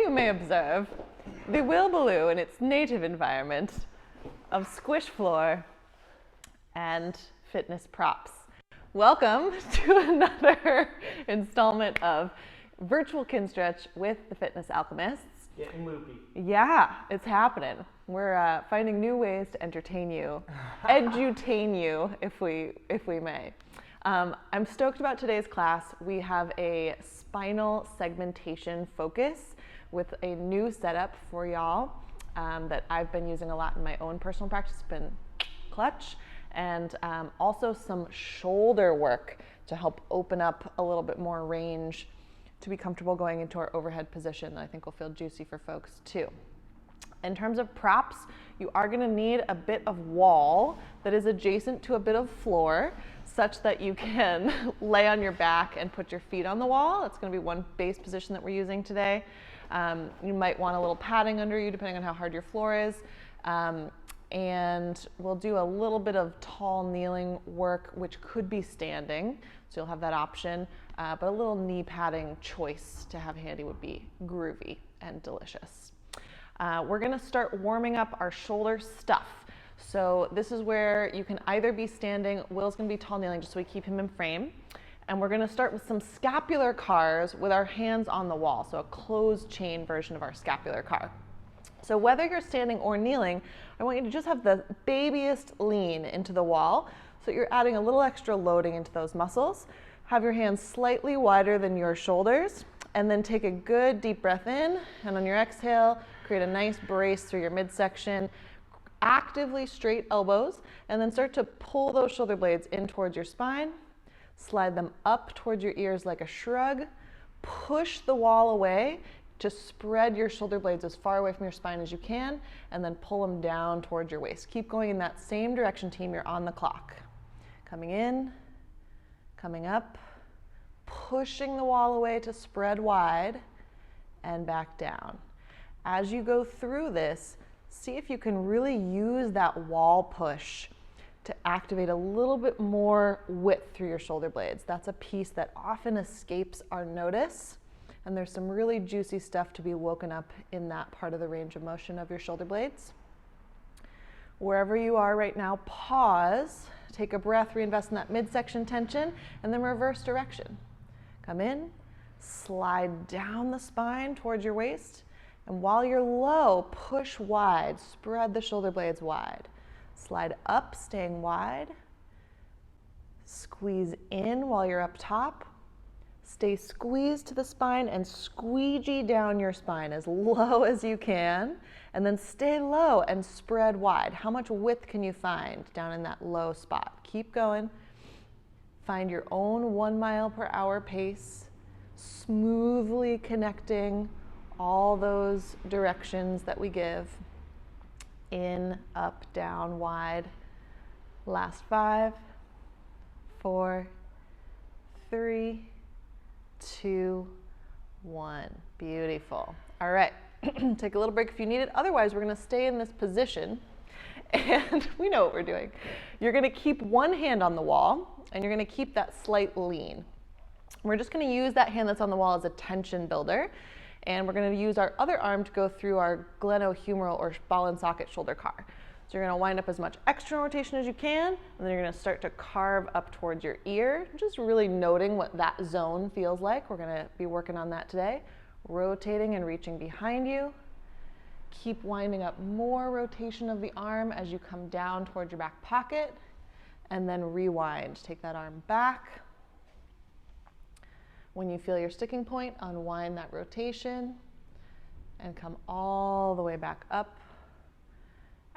you may observe the wheelbaloo in its native environment of squish floor and fitness props. Welcome to another installment of Virtual Kinstretch with the Fitness Alchemists. Getting loopy. Yeah, it's happening. We're finding new ways to entertain you, edutain you, if we may. I'm stoked about today's class. We have a spinal segmentation focus with a new setup for y'all that I've been using a lot in my own personal practice. It's been clutch. And also some shoulder work to help open up a little bit more range to be comfortable going into our overhead position that I think will feel juicy for folks too. In terms of props, you are going to need a bit of wall that is adjacent to a bit of floor such that you can lay on your back and put your feet on the wall. It's going to be one base position that we're using today. You might want a little padding under you depending on how hard your floor is. And we'll do a little bit of tall kneeling work, which could be standing, so you'll have that option, but a little knee padding choice to have handy would be groovy and delicious. We're gonna start warming up our shoulder stuff. So this is where you can either be standing, Will's gonna be tall kneeling just so we keep him in frame, and we're gonna start with some scapular cars with our hands on the wall, so a closed chain version of our scapular car. So whether you're standing or kneeling, I want you to just have the babiest lean into the wall so you're adding a little extra loading into those muscles. Have your hands slightly wider than your shoulders, and then take a good deep breath in, and on your exhale, create a nice brace through your midsection. Actively straight elbows, and then start to pull those shoulder blades in towards your spine. Slide them up towards your ears like a shrug. Push the wall away to spread your shoulder blades as far away from your spine as you can, and then pull them down towards your waist. Keep going in that same direction, team. You're on the clock. Coming in, coming up, pushing the wall away to spread wide, and back down. As you go through this, see if you can really use that wall push to activate a little bit more width through your shoulder blades. That's a piece that often escapes our notice. And there's some really juicy stuff to be woken up in that part of the range of motion of your shoulder blades. Wherever you are right now, pause, take a breath, reinvest in that midsection tension, and then reverse direction. Come in, slide down the spine towards your waist, and while you're low, push wide, spread the shoulder blades wide. Slide up, staying wide. Squeeze in while you're up top. Stay squeezed to the spine and squeegee down your spine as low as you can, and then stay low and spread wide. How much width can you find down in that low spot? Keep going. Find your own 1 mile per hour pace, smoothly connecting all those directions that we give. In, up, down, wide. Last 5, 4, 3, 2, 1. Beautiful. All right, take a little break if you need it. Otherwise, we're going to stay in this position, and we know what we're doing. You're going to keep one hand on the wall, and you're going to keep that slight lean. We're just going to use that hand that's on the wall as a tension builder, and we're going to use our other arm to go through our glenohumeral or ball and socket shoulder car. So you're going to wind up as much external rotation as you can, and then you're going to start to carve up towards your ear, just really noting what that zone feels like. We're going to be working on that today. Rotating and reaching behind you. Keep winding up more rotation of the arm as you come down towards your back pocket, and then rewind. Take that arm back. When you feel your sticking point, unwind that rotation and come all the way back up.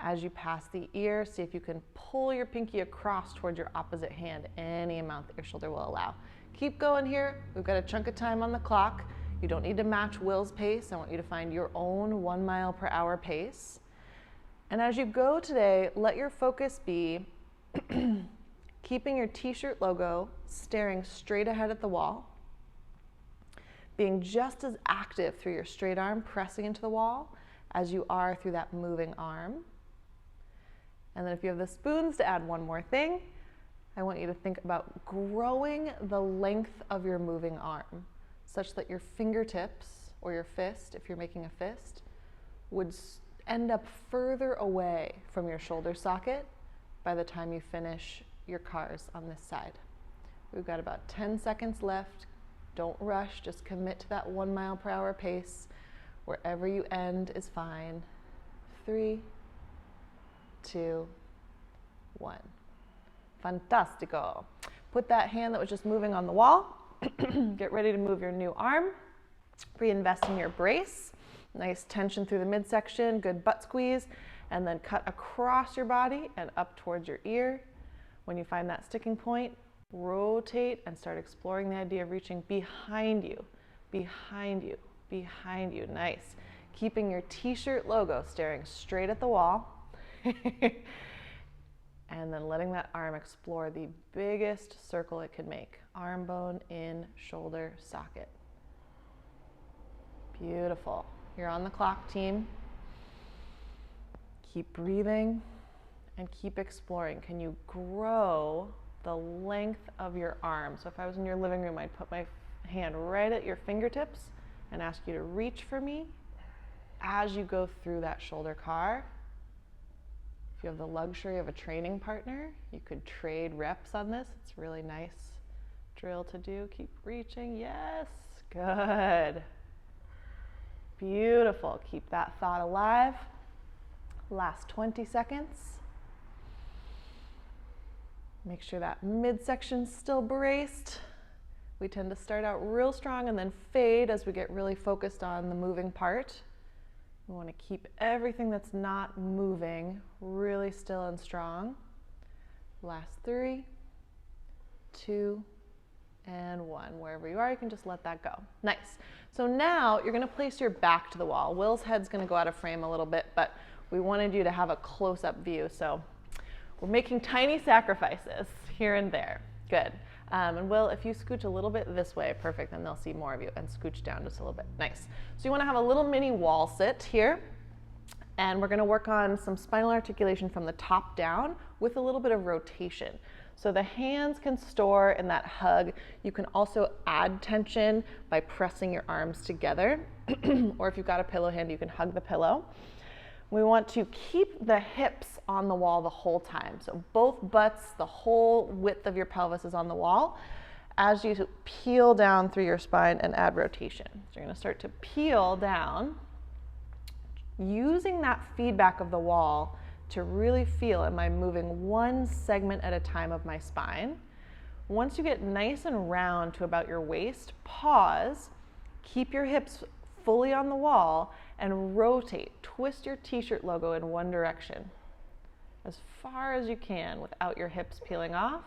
As you pass the ear, see if you can pull your pinky across towards your opposite hand, any amount that your shoulder will allow. Keep going here. We've got a chunk of time on the clock. You don't need to match Will's pace. I want you to find your own 1 mile per hour pace. And as you go today, let your focus be keeping your t-shirt logo staring straight ahead at the wall, being just as active through your straight arm pressing into the wall as you are through that moving arm. And then if you have the spoons, to add one more thing, I want you to think about growing the length of your moving arm such that your fingertips or your fist, if you're making a fist, would end up further away from your shoulder socket by the time you finish your cars on this side. We've got about 10 seconds left. Don't rush, just commit to that 1 mile per hour pace. Wherever you end is fine. 3, 2, 1. Fantastico. Put that hand that was just moving on the wall. Get ready to move your new arm. Reinvest in your brace. Nice tension through the midsection, good butt squeeze, and then cut across your body and up towards your ear. When you find that sticking point, rotate and start exploring the idea of reaching behind you, behind you, behind you. Nice. Keeping your t-shirt logo staring straight at the wall. And then letting that arm explore the biggest circle it can make. Arm bone in shoulder socket. Beautiful. You're on the clock, team. Keep breathing and keep exploring. Can you grow the length of your arm? So if I was in your living room, I'd put my hand right at your fingertips and ask you to reach for me as you go through that shoulder car. If you have the luxury of a training partner, you could trade reps on this. It's a really nice drill to do. Keep reaching. Yes, good. Beautiful. Keep that thought alive. Last 20 seconds. Make sure that midsection's still braced. We tend to start out real strong and then fade as we get really focused on the moving part. We want to keep everything that's not moving really still and strong. Last 3, 2, and 1. Wherever you are, you can just let that go. Nice. So now you're going to place your back to the wall. Will's head's going to go out of frame a little bit, but we wanted you to have a close-up view. So we're making tiny sacrifices here and there. Good. And Will, if you scooch a little bit this way, perfect, then they'll see more of you, and scooch down just a little bit. Nice. So you want to have a little mini wall sit here, and we're going to work on some spinal articulation from the top down with a little bit of rotation. So the hands can store in that hug. You can also add tension by pressing your arms together, or if you've got a pillow hand, you can hug the pillow. We want to keep the hips on the wall the whole time. So both butts, the whole width of your pelvis is on the wall as you peel down through your spine and add rotation. So you're going to start to peel down, using that feedback of the wall to really feel, am I moving one segment at a time of my spine? Once you get nice and round to about your waist, pause, keep your hips fully on the wall, and rotate. Twist your t-shirt logo in one direction as far as you can without your hips peeling off,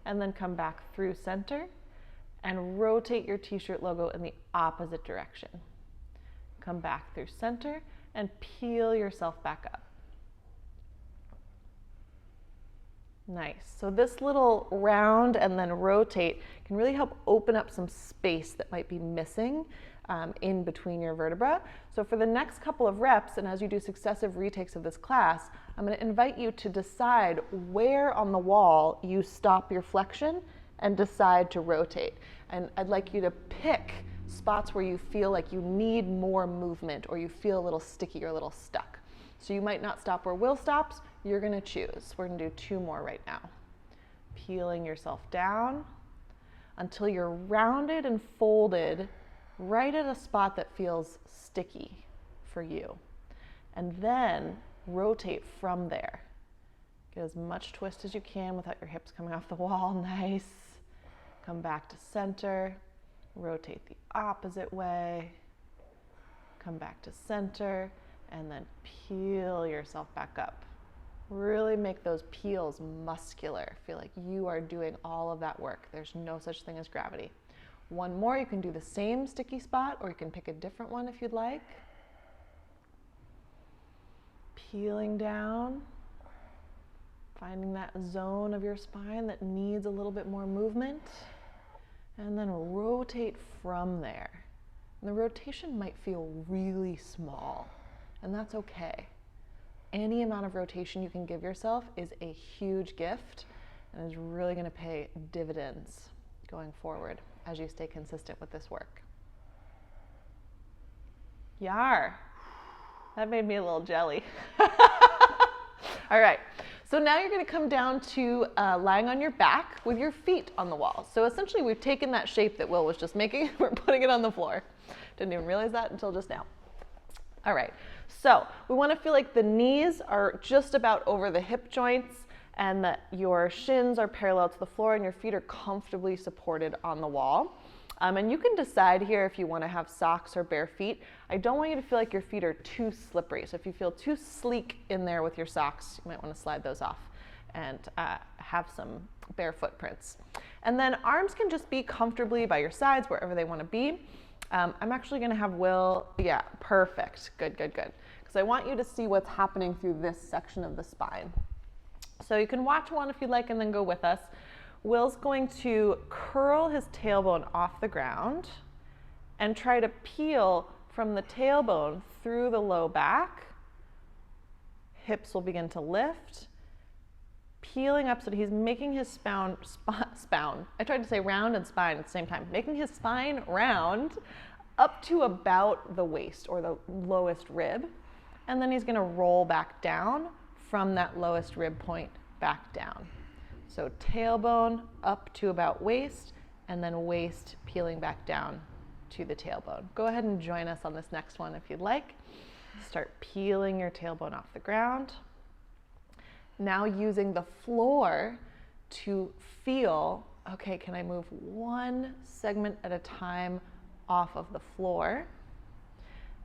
and then come back through center and rotate your t-shirt logo in the opposite direction. Come back through center and peel yourself back up. Nice. So this little round and then rotate can really help open up some space that might be missing in between your vertebra. So for the next couple of reps, and as you do successive retakes of this class, I'm going to invite you to decide where on the wall you stop your flexion and decide to rotate. And I'd like you to pick spots where you feel like you need more movement or you feel a little sticky or a little stuck. So you might not stop where Will stops, you're going to choose. We're going to do 2 more right now. Peeling yourself down until you're rounded and folded right at a spot that feels sticky for you. And then rotate from there. Get as much twist as you can without your hips coming off the wall. Nice. Come back to center. Rotate the opposite way. Come back to center. And then peel yourself back up. Really make those peels muscular. Feel like you are doing all of that work. There's no such thing as gravity. 1 more, you can do the same sticky spot, or you can pick a different one if you'd like. Peeling down, finding that zone of your spine that needs a little bit more movement, and then rotate from there. And the rotation might feel really small, and that's okay. Any amount of rotation you can give yourself is a huge gift and is really going to pay dividends going forward as you stay consistent with this work. Yar. That made me a little jelly. All right, so now you're gonna come down to lying on your back with your feet on the wall. So essentially we've taken that shape that Will was just making, we're putting it on the floor. Didn't even realize that until just now. All right, so we wanna feel like the knees are just about over the hip joints and that your shins are parallel to the floor and your feet are comfortably supported on the wall. And you can decide here if you want to have socks or bare feet. I don't want you to feel like your feet are too slippery. So if you feel too sleek in there with your socks, you might want to slide those off and have some bare footprints. And then arms can just be comfortably by your sides, wherever they want to be. I'm actually going to have Will, yeah, perfect, good, good, good. Because I want you to see what's happening through this section of the spine. So you can watch one if you'd like and then go with us. Will's going to curl his tailbone off the ground and try to peel from the tailbone through the low back. Hips will begin to lift, peeling up so that he's making his spine. I tried to say round and spine at the same time. Making his spine round up to about the waist or the lowest rib. And then he's going to roll back down from that lowest rib point back down. So tailbone up to about waist, and then waist peeling back down to the tailbone. Go ahead and join us on this next one if you'd like. Start peeling your tailbone off the ground. Now using the floor to feel, okay, can I move one segment at a time off of the floor?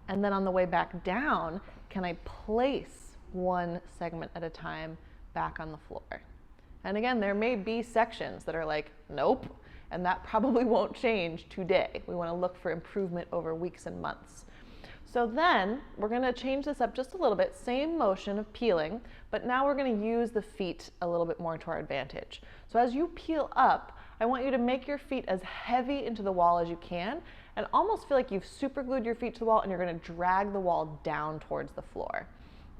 And then on the way back down, can I place one segment at a time back on the floor? And again, there may be sections that are like, nope, and that probably won't change today. We want to look for improvement over weeks and months. So then we're going to change this up just a little bit, same motion of peeling, but now we're going to use the feet a little bit more to our advantage. So as you peel up, I want you to make your feet as heavy into the wall as you can and almost feel like you've super glued your feet to the wall and you're going to drag the wall down towards the floor.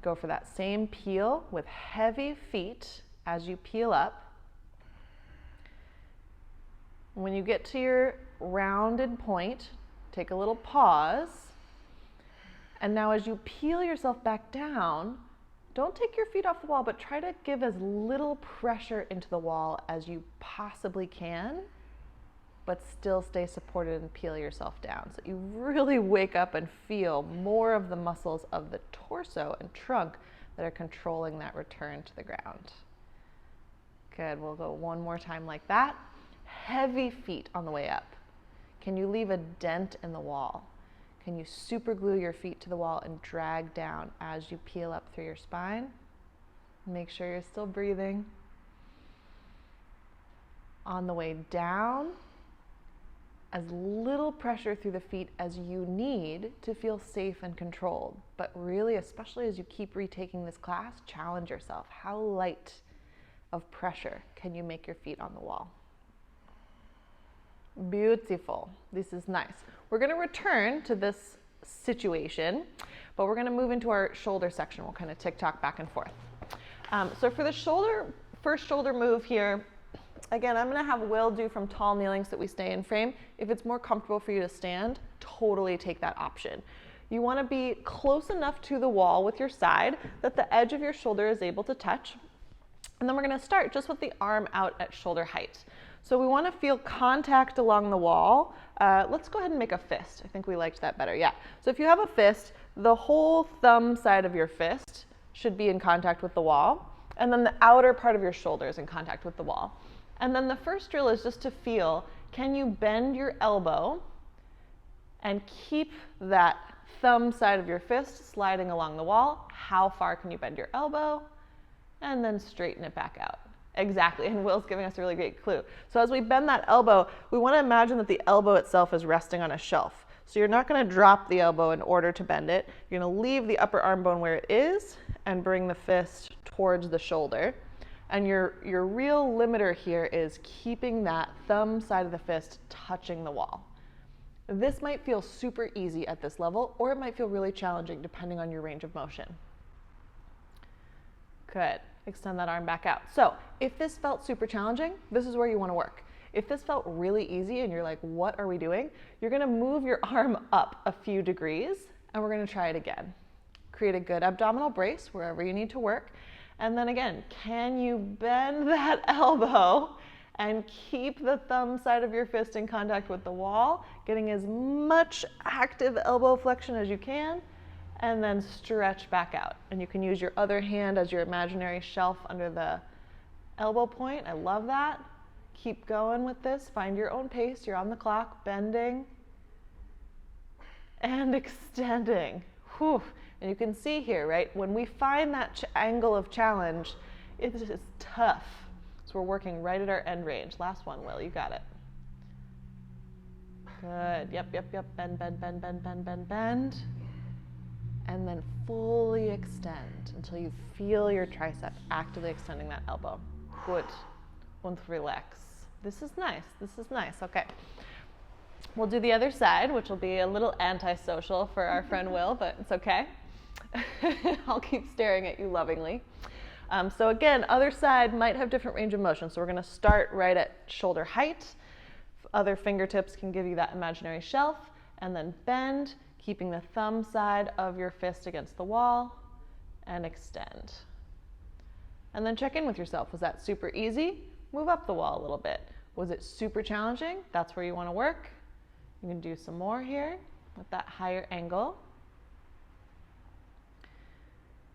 Go for that same peel with heavy feet as you peel up. When you get to your rounded point, take a little pause. And now as you peel yourself back down, don't take your feet off the wall, but try to give as little pressure into the wall as you possibly can, but still stay supported and peel yourself down. So you really wake up and feel more of the muscles of the torso and trunk that are controlling that return to the ground. Good, we'll go one more time like that. Heavy feet on the way up. Can you leave a dent in the wall? Can you super glue your feet to the wall and drag down as you peel up through your spine? Make sure you're still breathing. On the way down, as little pressure through the feet as you need to feel safe and controlled. But really, especially as you keep retaking this class, challenge yourself. How light of pressure can you make your feet on the wall? Beautiful. This is nice. We're going to return to this situation, but we're going to move into our shoulder section. We'll kind of tick-tock back and forth. So for the first shoulder move here, again, I'm going to have Will do from tall kneeling so that we stay in frame. If it's more comfortable for you to stand, totally take that option. You want to be close enough to the wall with your side that the edge of your shoulder is able to touch. And then we're going to start just with the arm out at shoulder height. So we want to feel contact along the wall. Let's go ahead and make a fist. I think we liked that better. Yeah. So if you have a fist, the whole thumb side of your fist should be in contact with the wall. And then the outer part of your shoulder is in contact with the wall. And then the first drill is just to feel, can you bend your elbow and keep that thumb side of your fist sliding along the wall? How far can you bend your elbow? And then straighten it back out. Exactly, and Will's giving us a really great clue. So as we bend that elbow, we want to imagine that the elbow itself is resting on a shelf. So you're not going to drop the elbow in order to bend it. You're going to leave the upper arm bone where it is and bring the fist towards the shoulder. And your real limiter here is keeping that thumb side of the fist touching the wall. This might feel super easy at this level, or it might feel really challenging depending on your range of motion. Good. Extend that arm back out. So if this felt super challenging, this is where you want to work. If this felt really easy and you're like, what are we doing? You're going to move your arm up a few degrees And we're going to try it again. Create a good abdominal brace wherever you need to work. And then again, can you bend that elbow and keep the thumb side of your fist in contact with the wall, getting as much active elbow flexion as you can, and then stretch back out. And you can use your other hand as your imaginary shelf under the elbow point. I love that. Keep going with this. Find your own pace. You're on the clock, bending and extending. Whew. And you can see here, right, when we find that angle of challenge, it is tough. So we're working right at our end range. Last one, Will, you got it. Good, yep. Bend, bend, bend, bend, bend, bend, bend. And then fully extend until you feel your tricep actively extending that elbow. Good, und relax. This is nice, okay. We'll do the other side, which will be a little antisocial for our friend Will, but it's okay. I'll keep staring at you lovingly. So again, other side might have different range of motion. So we're going to start right at shoulder height. Other fingertips can give you that imaginary shelf, and then bend, keeping the thumb side of your fist against the wall, and extend. And then check in with yourself. Was that super easy? Move up the wall a little bit. Was it super challenging? That's where you want to work. You can do some more here with that higher angle.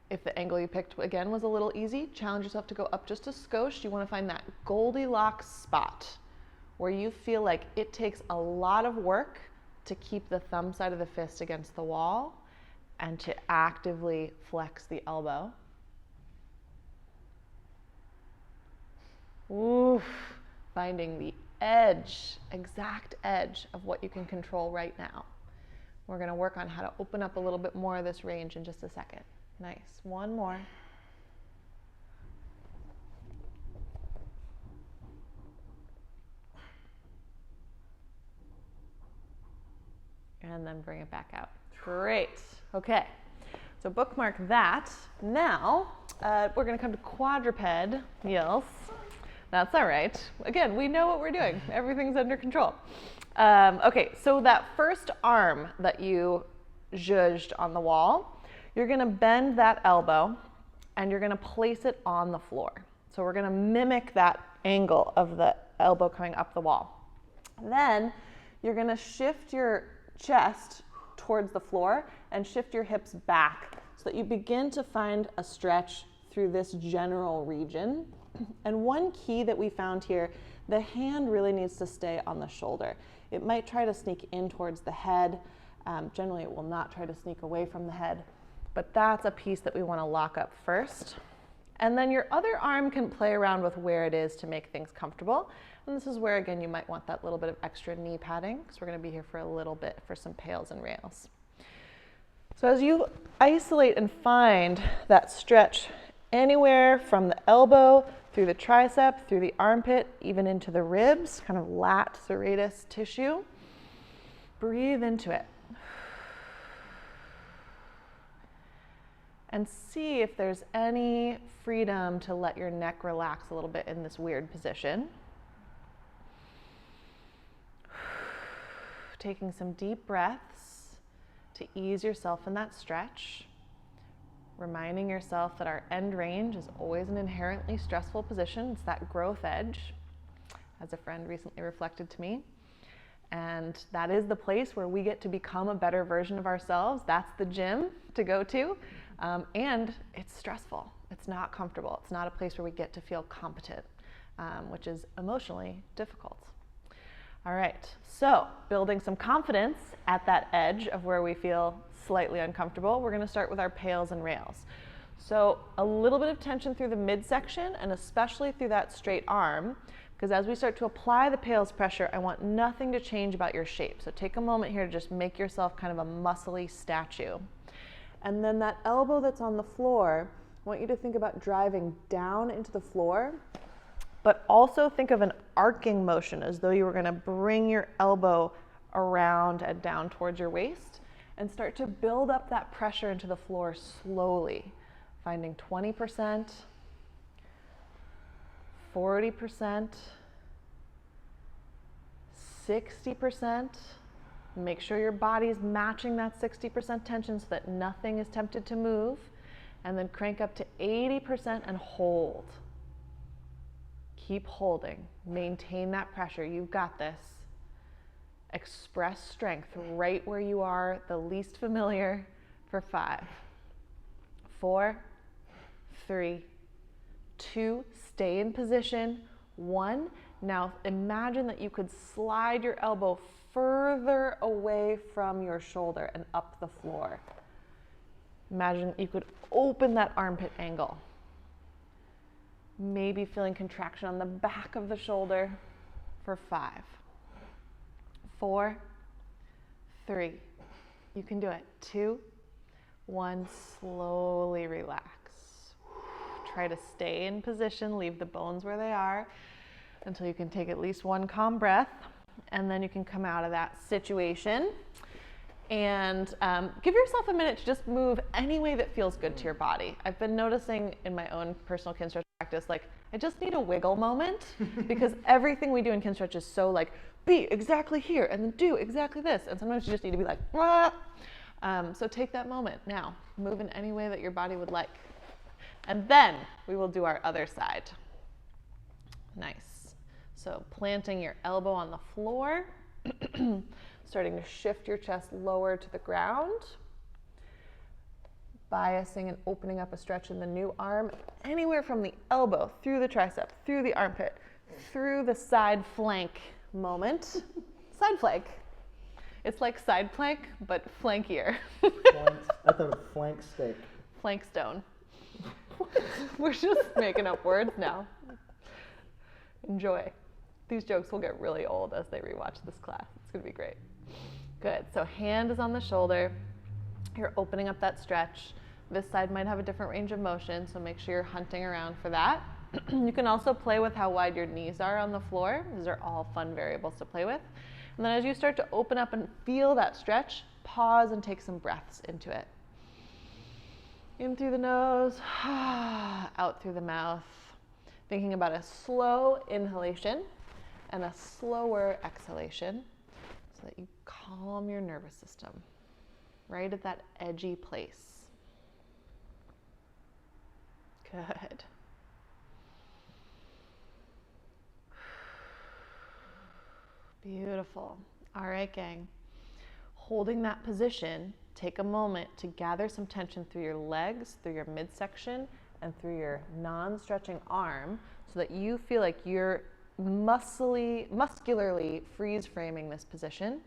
If the angle you picked, again, was a little easy, challenge yourself to go up just a skosh. You want to find that Goldilocks spot where you feel like it takes a lot of work to keep the thumb side of the fist against the wall and to actively flex the elbow. Oof, finding the edge, exact edge of what you can control right now. We're going to work on how to open up a little bit more of this range in just a second. Nice. One more. And then bring it back out. Great. Okay. So bookmark that. Now, we're going to come to quadruped heels. That's all right. Again, we know what we're doing. Everything's under control. Okay, so that first arm that you zhuzhed on the wall, you're going to bend that elbow and you're going to place it on the floor. So we're going to mimic that angle of the elbow coming up the wall. Then you're going to shift your chest towards the floor and shift your hips back so that you begin to find a stretch through this general region. And one key that we found here, the hand really needs to stay on the shoulder. It might try to sneak in towards the head. Generally, it will not try to sneak away from the head. But that's a piece that we want to lock up first. And then your other arm can play around with where it is to make things comfortable. And this is where, again, you might want that little bit of extra knee padding, because we're going to be here for a little bit for some PAILs and rails. So as you isolate and find that stretch anywhere from the elbow through the tricep, through the armpit, even into the ribs, kind of lat serratus tissue, breathe into it. And see if there's any freedom to let your neck relax a little bit in this weird position. Taking some deep breaths to ease yourself in that stretch. Reminding yourself that our end range is always an inherently stressful position. It's that growth edge, as a friend recently reflected to me. And that is the place where we get to become a better version of ourselves. That's the gym to go to. And it's stressful. It's not comfortable. It's not a place where we get to feel competent, which is emotionally difficult. All right, so building some confidence at that edge of where we feel slightly uncomfortable, we're going to start with our PAILs and rails. So a little bit of tension through the midsection and especially through that straight arm, because as we start to apply the PAILs pressure, I want nothing to change about your shape. So take a moment here to just make yourself kind of a muscly statue. And then that elbow that's on the floor, I want you to think about driving down into the floor, but also think of an arcing motion as though you were going to bring your elbow around and down towards your waist and start to build up that pressure into the floor slowly, finding 20%, 40%, 60%, Make sure your body's matching that 60% tension so that nothing is tempted to move. And then crank up to 80% and hold. Keep holding. Maintain that pressure. You've got this. Express strength right where you are, the least familiar, for 5, 4, 3, 2, stay in position, 1. Now imagine that you could slide your elbow further away from your shoulder and up the floor. Imagine you could open that armpit angle. Maybe feeling contraction on the back of the shoulder for 5, 4, 3. You can do it. 2, 1. Slowly relax. Try to stay in position. Leave the bones where they are until you can take at least one calm breath. And then you can come out of that situation and give yourself a minute to just move any way that feels good to your body. I've been noticing in my own personal Kinstretch practice, like, I just need a wiggle moment because everything we do in Kinstretch is so like, be exactly here and then do exactly this. And sometimes you just need to be like, ah. So take that moment now. Move in any way that your body would like. And then we will do our other side. Nice. So planting your elbow on the floor, starting to shift your chest lower to the ground, biasing and opening up a stretch in the new arm, anywhere from the elbow, through the tricep, through the armpit, through the side flank moment. Side flank. It's like side plank, but flankier. I thought of flank steak. Flank stone. We're just making up words now. Enjoy. These jokes will get really old as they rewatch this class. It's going to be great. Good. So hand is on the shoulder. You're opening up that stretch. This side might have a different range of motion, so make sure you're hunting around for that. You can also play with how wide your knees are on the floor. These are all fun variables to play with. And then as you start to open up and feel that stretch, pause and take some breaths into it. In through the nose, out through the mouth. Thinking about a slow inhalation and a slower exhalation so that you calm your nervous system right at that edgy place. Good. Beautiful. All right, gang. Holding that position, take a moment to gather some tension through your legs, through your midsection, and through your non-stretching arm so that you feel like you're muscularly freeze-framing this position.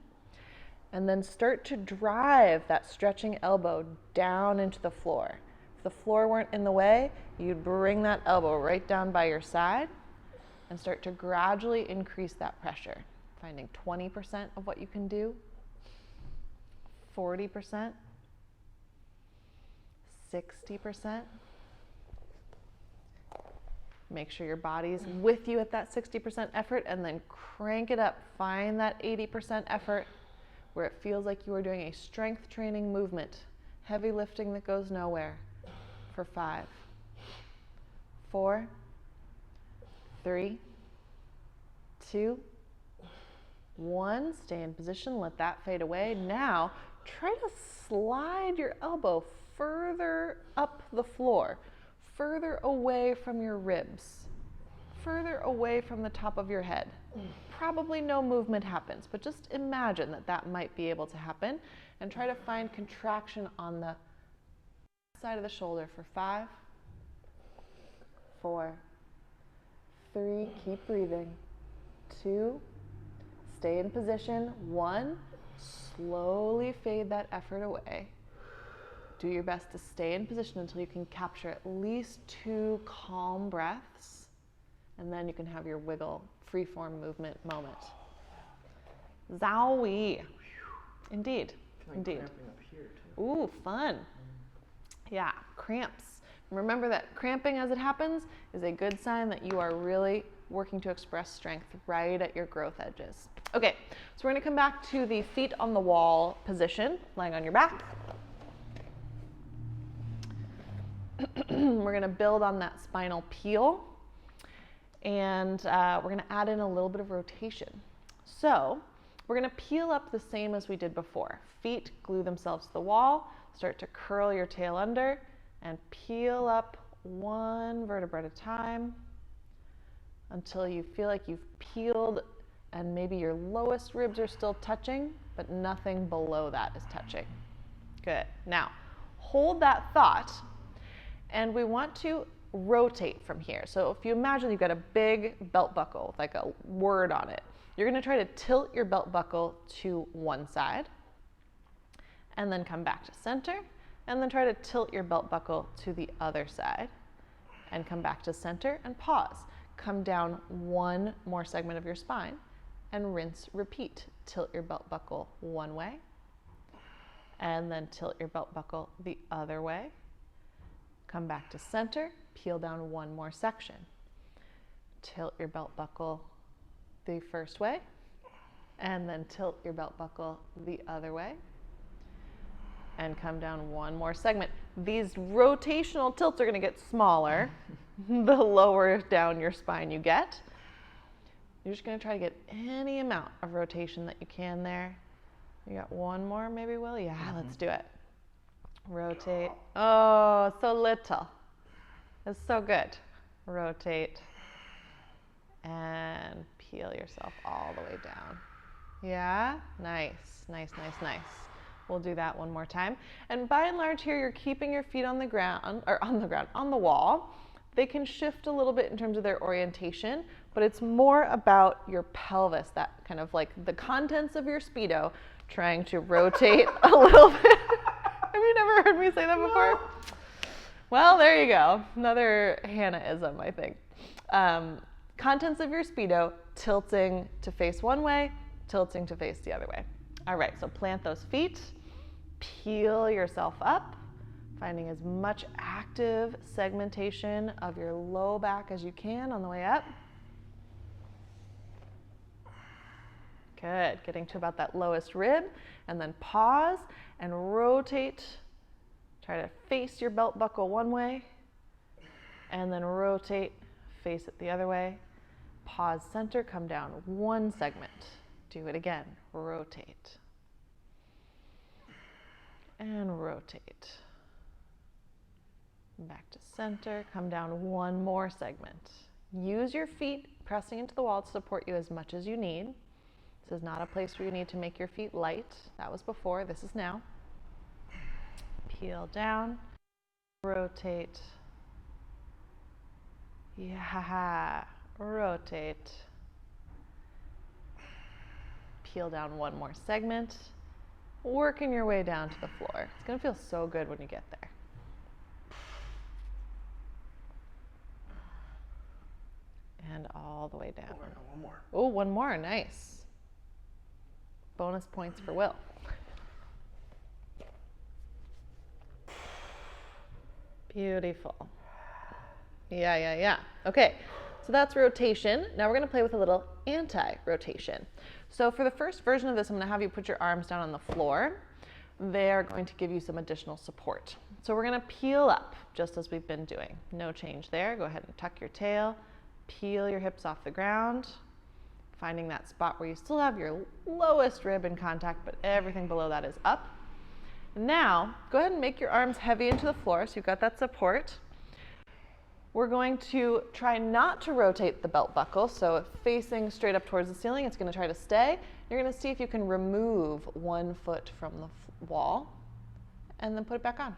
And then start to drive that stretching elbow down into the floor. If the floor weren't in the way, you'd bring that elbow right down by your side and start to gradually increase that pressure. Finding 20% of what you can do, 40%, 60%. Make sure your body's with you at that 60% effort and then crank it up. Find that 80% effort where it feels like you are doing a strength training movement, heavy lifting that goes nowhere, for 5, 4, 3, 2, 1. Stay in position, let that fade away. Now, try to slide your elbow further up the floor, further away from your ribs, further away from the top of your head. Probably no movement happens, but just imagine that that might be able to happen and try to find contraction on the side of the shoulder for 5, 4, 3, keep breathing, 2, stay in position, 1, slowly fade that effort away. Do your best to stay in position until you can capture at least 2 calm breaths, and then you can have your wiggle, freeform movement moment. Zowie. Indeed, indeed. Cramping up here too. Ooh, fun. Yeah, cramps. Remember that cramping as it happens is a good sign that you are really working to express strength right at your growth edges. Okay, so we're gonna come back to the feet on the wall position, lying on your back. We're gonna build on that spinal peel, and we're gonna add in a little bit of rotation. So We're gonna peel up the same as we did before. Feet glue themselves to the wall, start to curl your tail under, and peel up one vertebra at a time until you feel like you've peeled and maybe your lowest ribs are still touching, but nothing below that is touching. Good. Now, hold that thought, and we want to rotate from here. So if you imagine you've got a big belt buckle with like a word on it, you're going to try to tilt your belt buckle to one side, and then come back to center, and then try to tilt your belt buckle to the other side, and come back to center, and pause. Come down one more segment of your spine, and rinse, repeat. Tilt your belt buckle one way, and then tilt your belt buckle the other way. Come back to center, peel down one more section. Tilt your belt buckle the first way, and then tilt your belt buckle the other way, and come down one more segment. These rotational tilts are going to get smaller the lower down your spine you get. You're just going to try to get any amount of rotation that you can there. You got one more maybe, Will? Yeah, let's do it. Rotate. Oh, so little. It's so good. Rotate. And peel yourself all the way down. Yeah? Nice, nice, nice, nice. We'll do that one more time. And by and large here, you're keeping your feet on the ground, or on the wall. They can shift a little bit in terms of their orientation, but it's more about your pelvis, that kind of like the contents of your Speedo trying to rotate a little bit. Have you never heard me say that before? No. Well, there you go. Another Hannah-ism, I think. Contents of your Speedo tilting to face one way, tilting to face the other way. All right, so plant those feet, peel yourself up, finding as much active segmentation of your low back as you can on the way up. Good, getting to about that lowest rib, and then pause and rotate. Try to face your belt buckle one way, and then rotate, face it the other way. Pause center, come down one segment. Do it again, rotate. And rotate. Back to center, come down one more segment. Use your feet pressing into the wall to support you as much as you need. This is not a place where you need to make your feet light. That was before, this is now. Peel down, rotate. Yeah, rotate. Peel down one more segment. Working your way down to the floor. It's gonna feel so good when you get there. And all the way down. Oh, I got one more. Oh, one more, nice. Bonus points for Will. Beautiful. Yeah. Okay, so that's rotation. Now we're gonna play with a little anti-rotation. So for the first version of this, I'm gonna have you put your arms down on the floor. They're going to give you some additional support. So we're gonna peel up, just as we've been doing. No change there. Go ahead and tuck your tail, peel your hips off the ground, finding that spot where you still have your lowest rib in contact, but everything below that is up. Now, go ahead and make your arms heavy into the floor so you've got that support. We're going to try not to rotate the belt buckle, so facing straight up towards the ceiling, it's going to try to stay. You're going to see if you can remove one foot from the wall and then put it back on.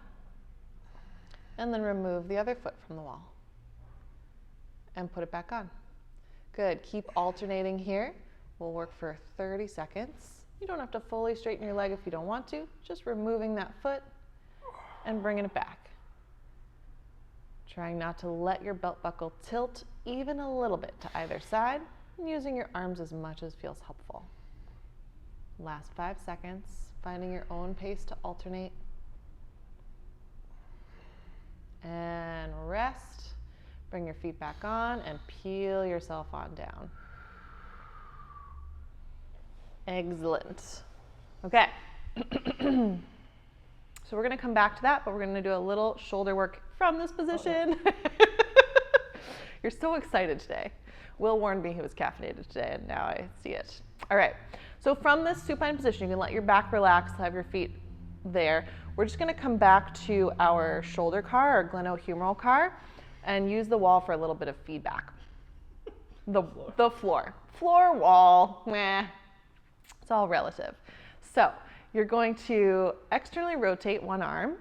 And then remove the other foot from the wall and put it back on. Good. Keep alternating here. We'll work for 30 seconds. You don't have to fully straighten your leg if you don't want to, just removing that foot and bringing it back. Trying not to let your belt buckle tilt even a little bit to either side, and using your arms as much as feels helpful. Last 5 seconds, finding your own pace to alternate. And rest. Bring your feet back on and peel yourself on down. Excellent. Okay. So we're going to come back to that, but we're going to do a little shoulder work from this position. Oh, yeah. You're so excited today. Will warned me he was caffeinated today, and now I see it. All right. So from this supine position, you can let your back relax, have your feet there. We're just gonna come back to our shoulder car, or glenohumeral car, and use the wall for a little bit of feedback. The floor. Floor, wall, meh. It's all relative. So you're going to externally rotate one arm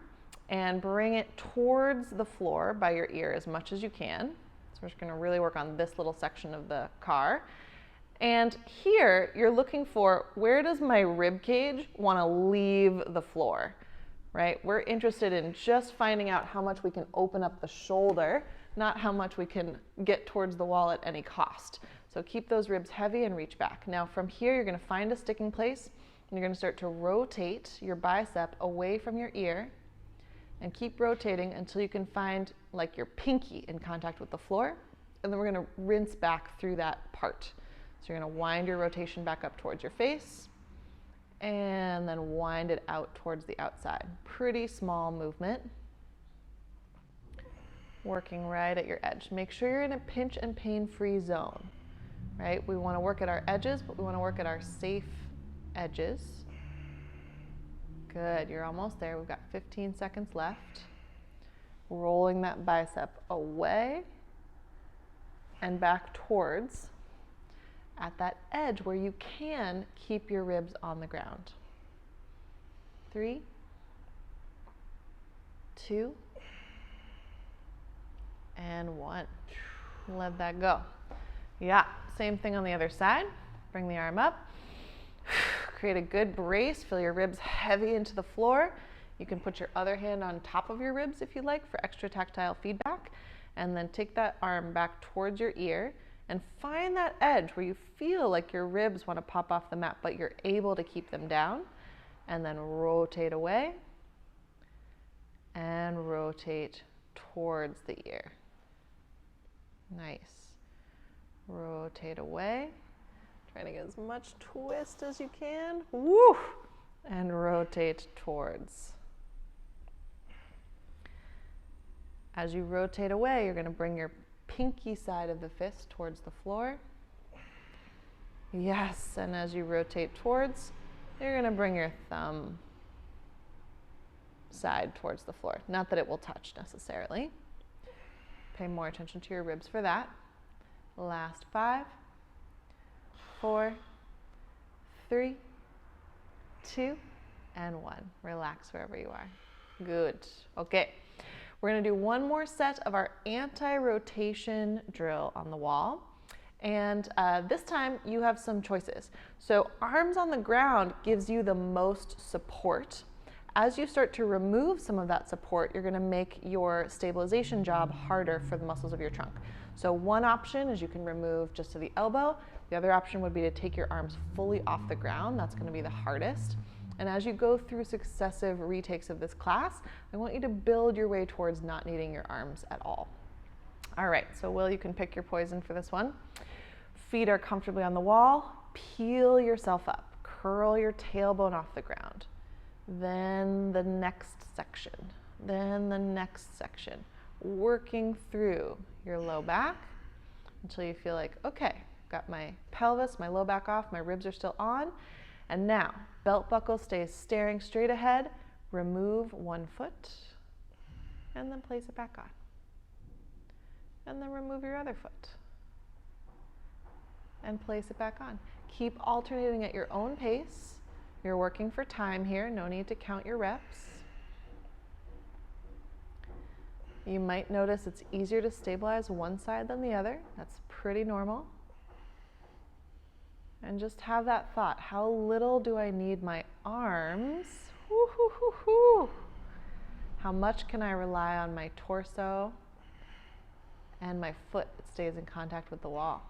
and bring it towards the floor by your ear as much as you can. So we're just gonna really work on this little section of the car. And here you're looking for, where does my rib cage wanna leave the floor, right? We're interested in just finding out how much we can open up the shoulder, not how much we can get towards the wall at any cost. So keep those ribs heavy and reach back. Now from here, you're gonna find a sticking place, and you're gonna start to rotate your bicep away from your ear, and keep rotating until you can find like your pinky in contact with the floor. And then we're gonna rinse back through that part. So you're gonna wind your rotation back up towards your face, and then wind it out towards the outside. Pretty small movement. Working right at your edge. Make sure you're in a pinch and pain-free zone, right? We wanna work at our edges, but we wanna work at our safe edges. Good, you're almost there. We've got 15 seconds left. Rolling that bicep away and back towards, at that edge where you can keep your ribs on the ground. 3, 2, and 1. Let that go. Yeah, same thing on the other side. Bring the arm up. Create a good brace. Feel your ribs heavy into the floor. You can put your other hand on top of your ribs if you like for extra tactile feedback. And then take that arm back towards your ear and find that edge where you feel like your ribs want to pop off the mat, but you're able to keep them down. And then rotate away and rotate towards the ear. Nice. Rotate away. Trying to get as much twist as you can. Woo! And rotate towards. As you rotate away, you're going to bring your pinky side of the fist towards the floor. Yes, and as you rotate towards, you're going to bring your thumb side towards the floor. Not that it will touch necessarily. Pay more attention to your ribs for that. Last 5, 4, 3, 2, and 1. Relax wherever you are. Good. Okay. We're going to do one more set of our anti-rotation drill on the wall. And this time you have some choices. So arms on the ground gives you the most support. As you start to remove some of that support, you're going to make your stabilization job harder for the muscles of your trunk. So one option is you can remove just to the elbow. The other option would be to take your arms fully off the ground. That's going to be the hardest. And as you go through successive retakes of this class, I want you to build your way towards not needing your arms at all. All right, so Will, you can pick your poison for this one. Feet are comfortably on the wall. Peel yourself up. Curl your tailbone off the ground. Then the next section. Then the next section. Working through your low back until you feel like, okay, got my pelvis, my low back off, my ribs are still on. And now, belt buckle stays staring straight ahead. Remove one foot and then place it back on. And then remove your other foot and place it back on. Keep alternating at your own pace. You're working for time here. No need to count your reps. You might notice it's easier to stabilize one side than the other. That's pretty normal. And just have that thought, how little do I need my arms? Woo-hoo-hoo-hoo. How much can I rely on my torso and my foot that stays in contact with the wall?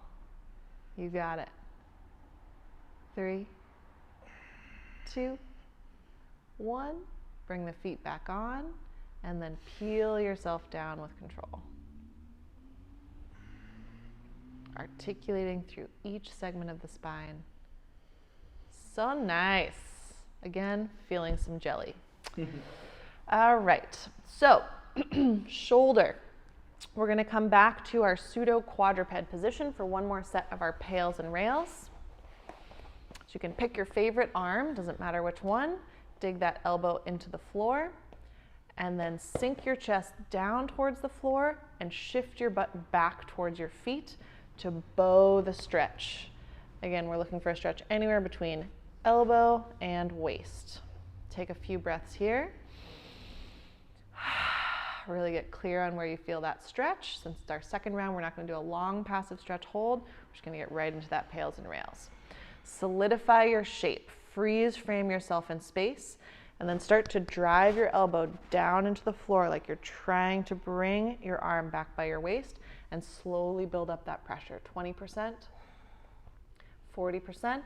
You got it. 3, 2, 1. Bring the feet back on and then peel yourself down with control. Articulating through each segment of the spine. So nice. Again, feeling some jelly. All right, so shoulder. We're going to come back to our pseudo quadruped position for one more set of our PAILs and rails. So you can pick your favorite arm, doesn't matter which one, dig that elbow into the floor, and then sink your chest down towards the floor and shift your butt back towards your feet to bow the stretch. Again, we're looking for a stretch anywhere between elbow and waist. Take a few breaths here. Really get clear on where you feel that stretch. Since it's our second round, we're not going to do a long passive stretch hold. We're just going to get right into that PAILs and rails. Solidify your shape. Freeze frame yourself in space. And then start to drive your elbow down into the floor like you're trying to bring your arm back by your waist and slowly build up that pressure. 20%, 40%,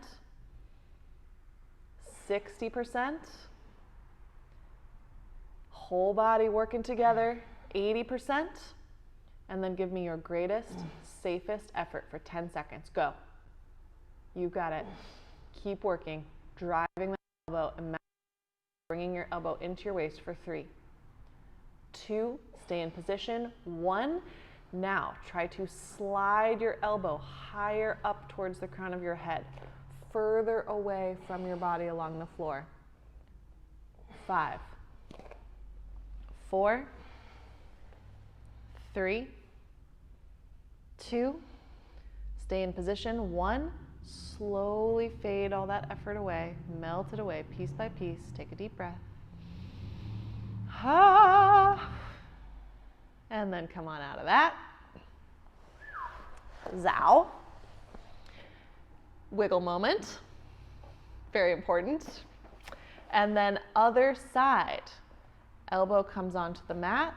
60%. Whole body working together, 80%. And then give me your greatest, safest effort for 10 seconds. Go. You got it. Keep working, driving the elbow and bringing your elbow into your waist for 3, 2, stay in position, 1. Now try to slide your elbow higher up towards the crown of your head, further away from your body along the floor. 5, 4, 3, 2, stay in position, 1. Slowly fade all that effort away, melt it away piece by piece. Take a deep breath. And then come on out of that. Zow. Wiggle moment. Very important. And then other side. Elbow comes onto the mat.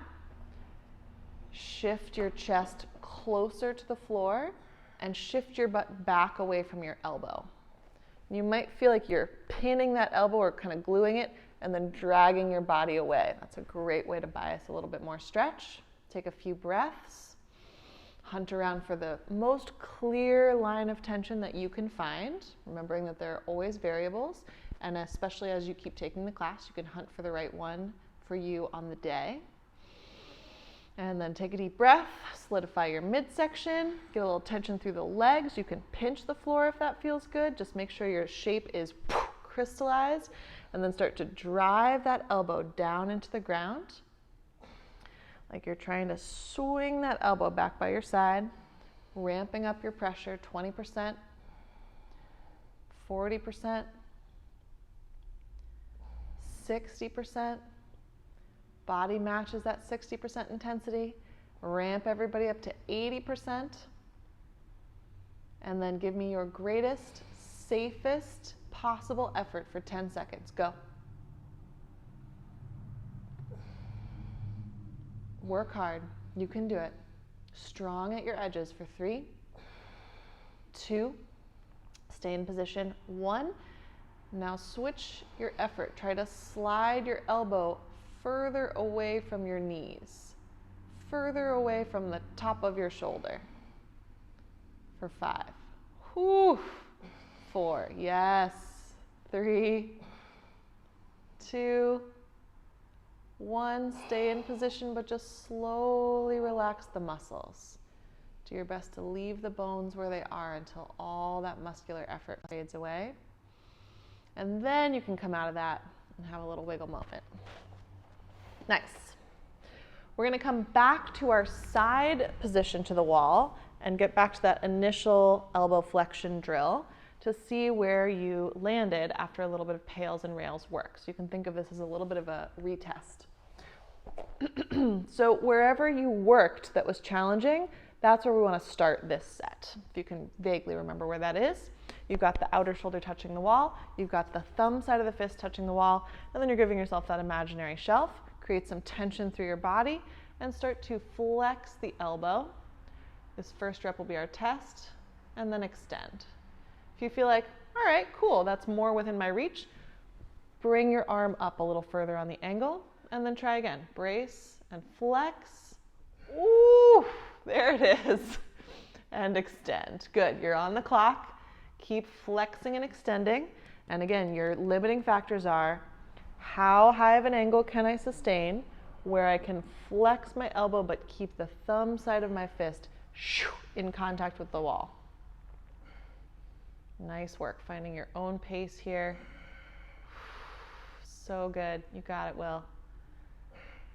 Shift your chest closer to the floor and shift your butt back away from your elbow. You might feel like you're pinning that elbow or kind of gluing it and then dragging your body away. That's a great way to bias a little bit more stretch. Take a few breaths. Hunt around for the most clear line of tension that you can find, remembering that there are always variables, and especially as you keep taking the class, you can hunt for the right one for you on the day. And then take a deep breath, solidify your midsection, get a little tension through the legs. You can pinch the floor if that feels good. Just make sure your shape is crystallized, and then start to drive that elbow down into the ground. Like you're trying to swing that elbow back by your side, ramping up your pressure, 20%, 40%, 60%. Body matches that 60% intensity. Ramp everybody up to 80%. And then give me your greatest, safest possible effort for 10 seconds. Go. Work hard. You can do it. Strong at your edges for 3, 2, stay in position, 1. Now switch your effort. Try to slide your elbow further away from your knees, further away from the top of your shoulder. For 5, whew, 4, yes, 3, 2, 1, stay in position, but just slowly relax the muscles. Do your best to leave the bones where they are until all that muscular effort fades away. And then you can come out of that and have a little wiggle moment. Nice. We're going to come back to our side position to the wall and get back to that initial elbow flexion drill to see where you landed after a little bit of PAILs and rails work. So you can think of this as a little bit of a retest. So wherever you worked that was challenging, that's where we want to start this set. If you can vaguely remember where that is. You've got the outer shoulder touching the wall, you've got the thumb side of the fist touching the wall, and then you're giving yourself that imaginary shelf. Create some tension through your body and start to flex the elbow. This first rep will be our test, and then extend. If you feel like, all right, cool, that's more within my reach, bring your arm up a little further on the angle, and then try again. Brace and flex. Ooh, there it is. And extend. Good, you're on the clock. Keep flexing and extending. And again, your limiting factors are how high of an angle can I sustain where I can flex my elbow but keep the thumb side of my fist in contact with the wall. Nice work, finding your own pace here. So good. You got it, Will.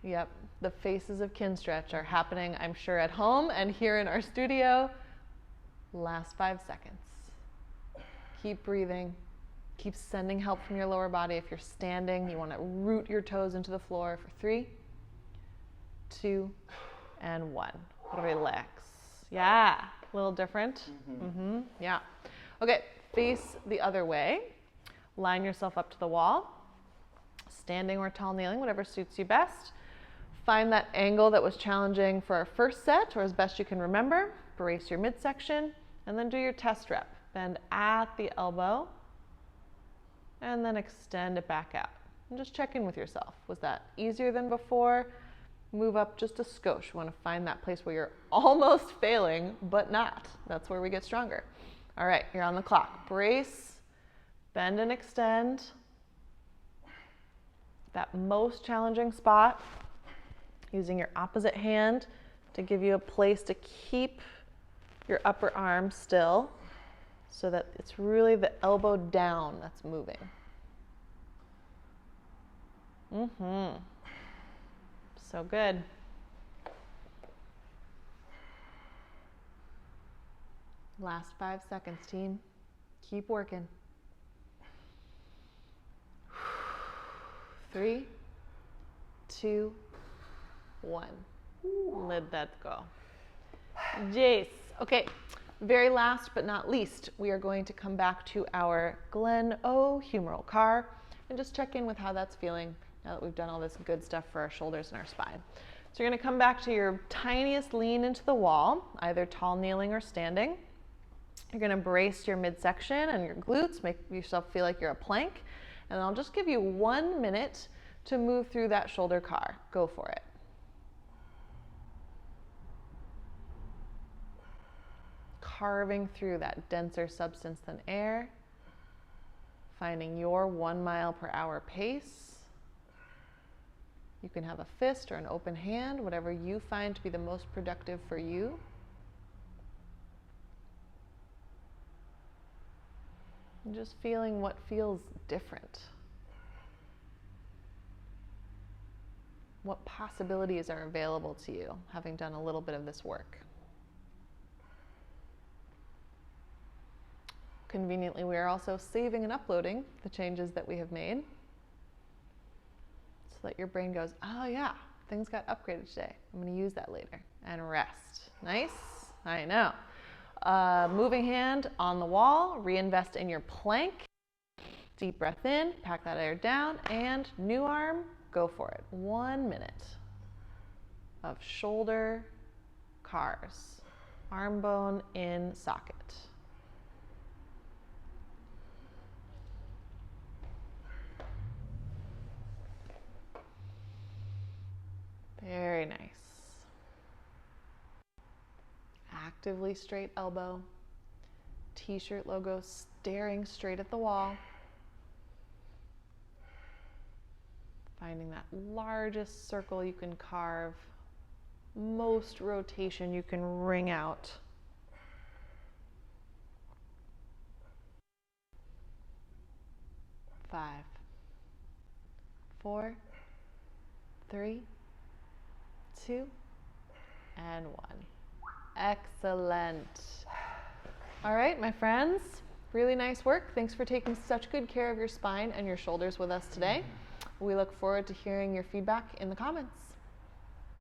Yep, the faces of Kinstretch are happening, I'm sure, at home and here in our studio. Last 5 seconds. Keep breathing. Keep sending help from your lower body. If you're standing, you want to root your toes into the floor for 3, 2, and 1. Relax. Yeah, a little different. Yeah. Okay, face the other way. Line yourself up to the wall. Standing or tall kneeling, whatever suits you best. Find that angle that was challenging for our first set, or as best you can remember. Brace your midsection, and then do your test rep. Bend at the elbow, and then extend it back out. And just check in with yourself. Was that easier than before? Move up just a skosh. You want to find that place where you're almost failing, but not. That's where we get stronger. All right, you're on the clock. Brace, bend and extend. That most challenging spot, using your opposite hand to give you a place to keep your upper arm still so that it's really the elbow down that's moving. So good. Last 5 seconds, team. Keep working. 3, 2, 1. Let that go. Jace. Okay, very last but not least, we are going to come back to our Glen O humeral car and just check in with how that's feeling now that we've done all this good stuff for our shoulders and our spine. So you're going to come back to your tiniest lean into the wall, either tall kneeling or standing. You're going to brace your midsection and your glutes, make yourself feel like you're a plank, and I'll just give you 1 minute to move through that shoulder car. Go for it. Carving through that denser substance than air, finding your 1 mile per hour pace. You can have a fist or an open hand, whatever you find to be the most productive for you. And just feeling what feels different. What possibilities are available to you, having done a little bit of this work. Conveniently, we are also saving and uploading the changes that we have made so that your brain goes, oh yeah, things got upgraded today. I'm going to use that later. And rest. Nice? I know. Moving hand on the wall, reinvest in your plank. Deep breath in, pack that air down, and new arm, go for it. 1 minute of shoulder cars. Arm bone in socket. Very nice. Actively straight elbow. T-shirt logo staring straight at the wall. Finding that largest circle you can carve. Most rotation you can wring out. Five, 4, 3, 2, and 1. Excellent. All right, my friends, really nice work. Thanks for taking such good care of your spine and your shoulders with us today. We look forward to hearing your feedback in the comments.